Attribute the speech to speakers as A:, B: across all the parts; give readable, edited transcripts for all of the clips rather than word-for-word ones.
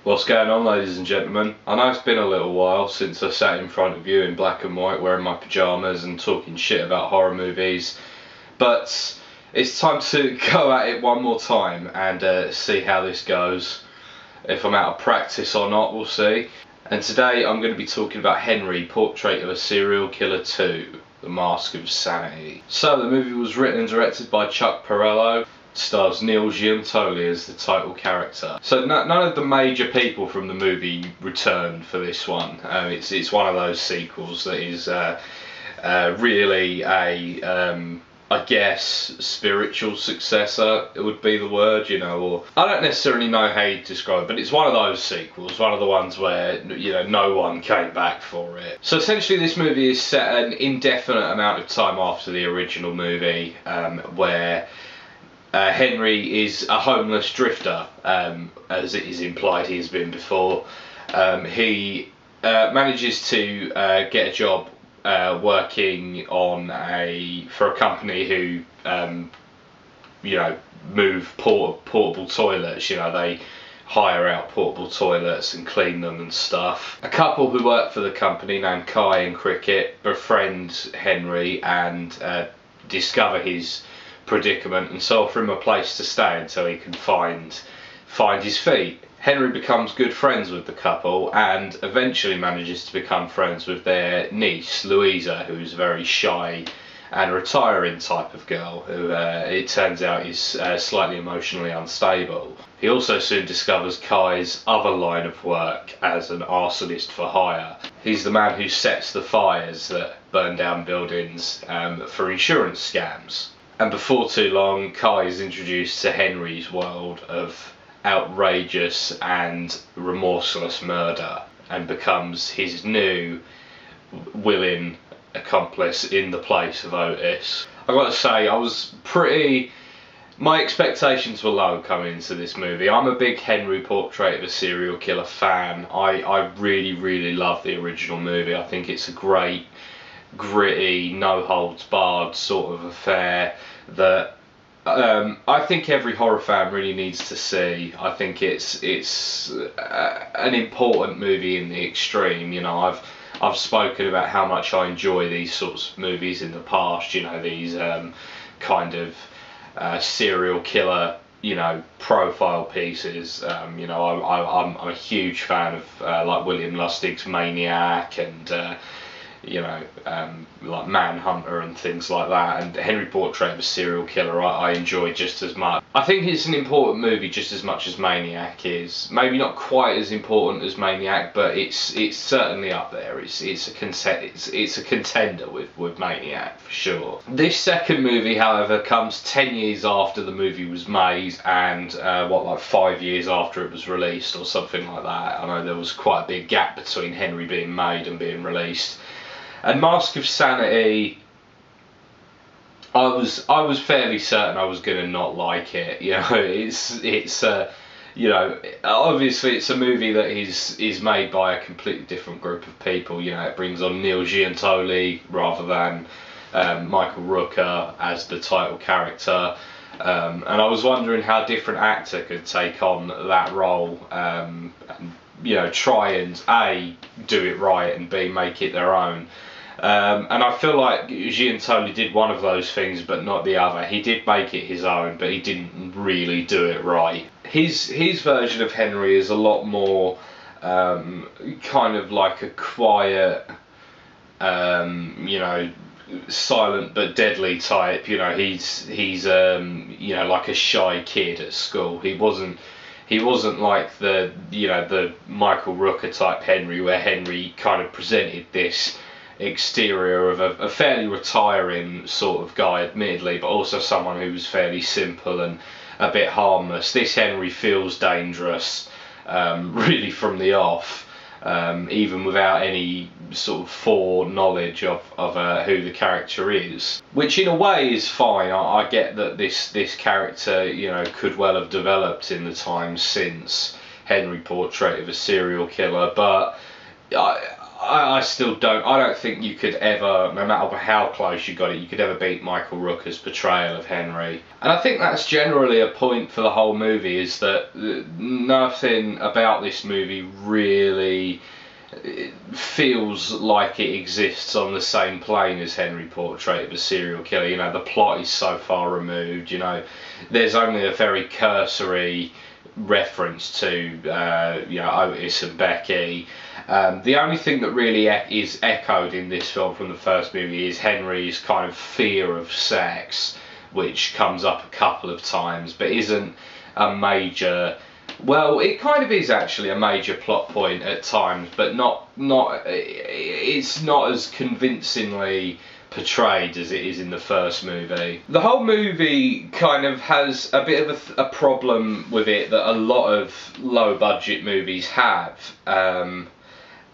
A: What's going on, ladies and gentlemen? I know it's been a little while since I sat in front of you in black and white wearing my pyjamas and talking shit about horror movies, but it's time to go at it one more time and see how this goes. If I'm out of practice or not, we'll see. And today I'm going to be talking about Henry, Portrait of a Serial Killer 2, The Mask of Sanity. So the movie was written and directed by Chuck Perrello. Stars Neil Giuntoli as the title character. So none of the major people from the movie returned for this one. It's one of those sequels that is really a I guess spiritual successor, it would be the word, you know, or I don't necessarily know how you describe it, but it's one of those sequels, one of the ones where, you know, no one came back for it. So essentially this movie is set an indefinite amount of time after the original movie, where Henry is a homeless drifter, as it is implied he has been before. He manages to get a job working for a company who, you know, move portable toilets. You know, they hire out portable toilets and clean them and stuff. A couple who work for the company named Kai and Cricket befriend Henry and discover his predicament and so offer him a place to stay until he can find his feet. Henry becomes good friends with the couple and eventually manages to become friends with their niece Louisa, who's a very shy and retiring type of girl who it turns out is slightly emotionally unstable. He also soon discovers Kai's other line of work as an arsonist for hire. He's the man who sets the fires that burn down buildings for insurance scams. And before too long, Kai is introduced to Henry's world of outrageous and remorseless murder and becomes his new willing accomplice in the place of Otis. I've got to say, my expectations were low coming into this movie. I'm a big Henry, Portrait of a Serial Killer fan. I really love the original movie. I think it's a great, gritty, no holds barred sort of affair that I think every horror fan really needs to see. I think it's an important movie in the extreme. You know, I've spoken about how much I enjoy these sorts of movies in the past. You know, these kind of serial killer, you know, profile pieces. You know, I'm a huge fan of like William Lustig's Maniac and you know, like Manhunter and things like that, and Henry, Portrait of a Serial Killer I enjoy just as much. I think it's an important movie just as much as Maniac is. Maybe not quite as important as Maniac, but it's certainly up there. It's a contender with Maniac for sure. This second movie, however, comes 10 years after the movie was made and like 5 years after it was released or something like that. I know there was quite a big gap between Henry being made and being released. And Mask of Sanity, I was fairly certain I was gonna not like it. You know, it's you know, obviously it's a movie that is made by a completely different group of people. You know, it brings on Neil Giuntoli rather than Michael Rooker as the title character. And I was wondering how a different actor could take on that role, and, you know, try and A, do it right, and B, make it their own. And I feel like Giuntoli did one of those things but not the other. He did make it his own, but he didn't really do it right. His version of Henry is a lot more kind of like a quiet, you know, silent but deadly type. You know, he's you know, like a shy kid at school. He wasn't like the, you know, the Michael Rooker type Henry, where Henry kind of presented this exterior of a fairly retiring sort of guy, admittedly, but also someone who was fairly simple and a bit harmless. This Henry feels dangerous, really from the off, even without any sort of foreknowledge of who the character is, which in a way is fine. I get that this character, you know, could well have developed in the time since Henry, Portrait of a Serial Killer, but I still don't. I don't think you could ever, no matter how close you got it, you could ever beat Michael Rooker's portrayal of Henry. And I think that's generally a point for the whole movie, is that nothing about this movie really feels like it exists on the same plane as Henry Portrait of a Serial Killer. You know, the plot is so far removed. You know, there's only a very cursory reference to Otis and Becky. The only thing that really is echoed in this film from the first movie is Henry's kind of fear of sex, which comes up a couple of times, but isn't a major. Well, it kind of is actually a major plot point at times, but it's not as convincingly portrayed as it is in the first movie. The whole movie kind of has a bit of a problem with it that a lot of low budget movies have, and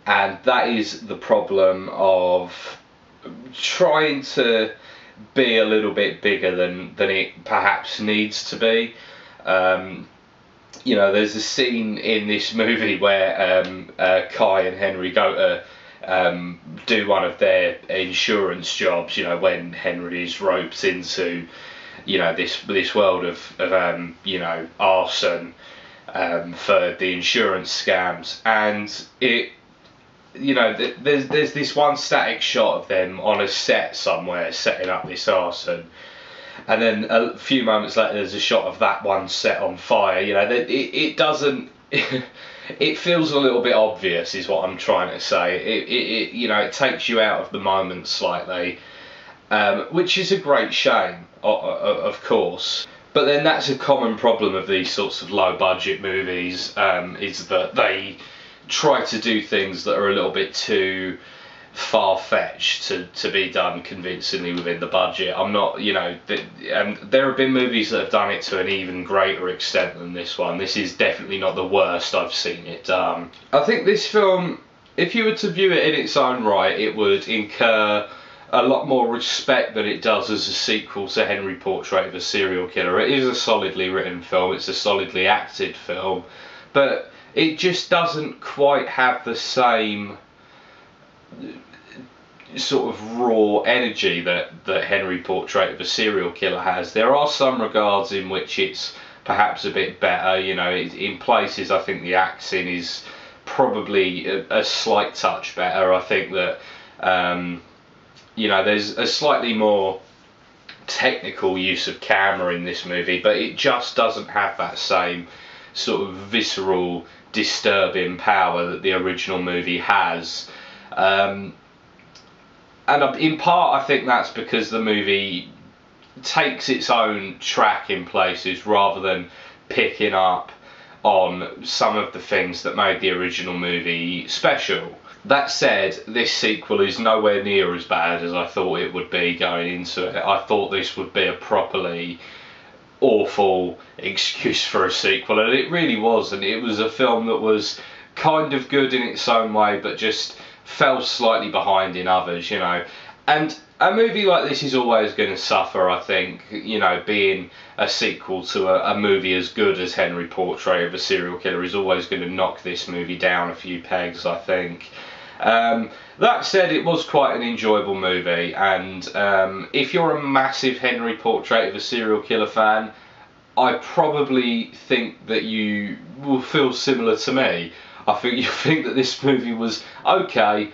A: that is the problem of trying to be a little bit bigger than it perhaps needs to be. You know, there's a scene in this movie where Kai and Henry go to do one of their insurance jobs. You know, when Henry's roped into, you know, this world of arson for the insurance scams, and there's this one static shot of them on a set somewhere setting up this arson. And then a few moments later, there's a shot of that one set on fire. You know, it doesn't. It feels a little bit obvious, is what I'm trying to say. It takes you out of the moment slightly, which is a great shame, of course. But then that's a common problem of these sorts of low budget movies, is that they try to do things that are a little bit too far-fetched to be done convincingly within the budget. I'm not, there have been movies that have done it to an even greater extent than this one. This is definitely not the worst I've seen it done. I think this film, if you were to view it in its own right, it would incur a lot more respect than it does as a sequel to Henry Portrait of a Serial Killer. It is a solidly written film, it's a solidly acted film, but it just doesn't quite have the same sort of raw energy that Henry Portrait of a Serial Killer has. There are some regards in which it's perhaps a bit better. You know, in places I think the acting is probably a slight touch better. I think that there's a slightly more technical use of camera in this movie, but it just doesn't have that same sort of visceral, disturbing power that the original movie has. And in part I think that's because the movie takes its own track in places rather than picking up on some of the things that made the original movie special. That said, this sequel is nowhere near as bad as I thought it would be going into it. I thought this would be a properly awful excuse for a sequel, and it really wasn't. It was a film that was kind of good in its own way, but just fell slightly behind in others, you know. And a movie like this is always going to suffer, I think, you know, being a sequel to a movie as good as Henry Portrait of a Serial Killer is always going to knock this movie down a few pegs, I think. That said, it was quite an enjoyable movie, and if you're a massive Henry Portrait of a Serial Killer fan, I probably think that you will feel similar to me. I think you think that this movie was okay.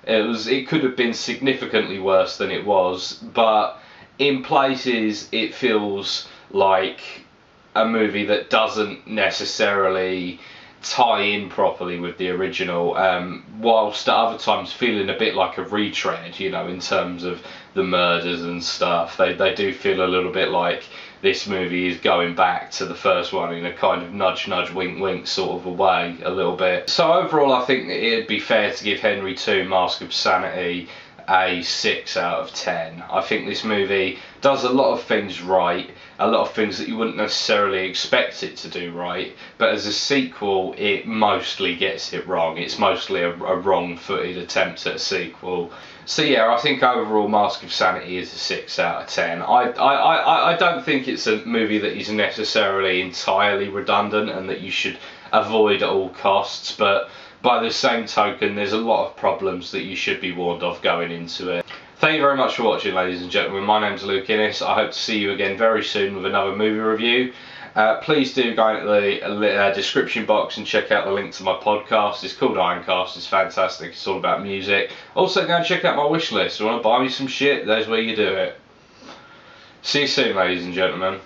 A: It could have been significantly worse than it was, but in places it feels like a movie that doesn't necessarily tie in properly with the original, whilst at other times feeling a bit like a retread, you know, in terms of the murders and stuff. They do feel a little bit like this movie is going back to the first one in a kind of nudge nudge wink wink sort of a way, a little bit. So overall I think that it'd be fair to give Henry 2 Mask of Sanity a 6 out of 10. I think this movie does a lot of things right, a lot of things that you wouldn't necessarily expect it to do right, but as a sequel it mostly gets it wrong. It's mostly a wrong-footed attempt at a sequel. So yeah, I think overall Mask of Sanity is a 6 out of 10. I don't think it's a movie that is necessarily entirely redundant and that you should avoid at all costs, but by the same token, there's a lot of problems that you should be warned of going into it. Thank you very much for watching, ladies and gentlemen. My name's Luke Innes. I hope to see you again very soon with another movie review. Please do go into the description box and check out the link to my podcast. It's called Ironcast. It's fantastic. It's all about music. Also, go and check out my wish list. If you want to buy me some shit, there's where you do it. See you soon, ladies and gentlemen.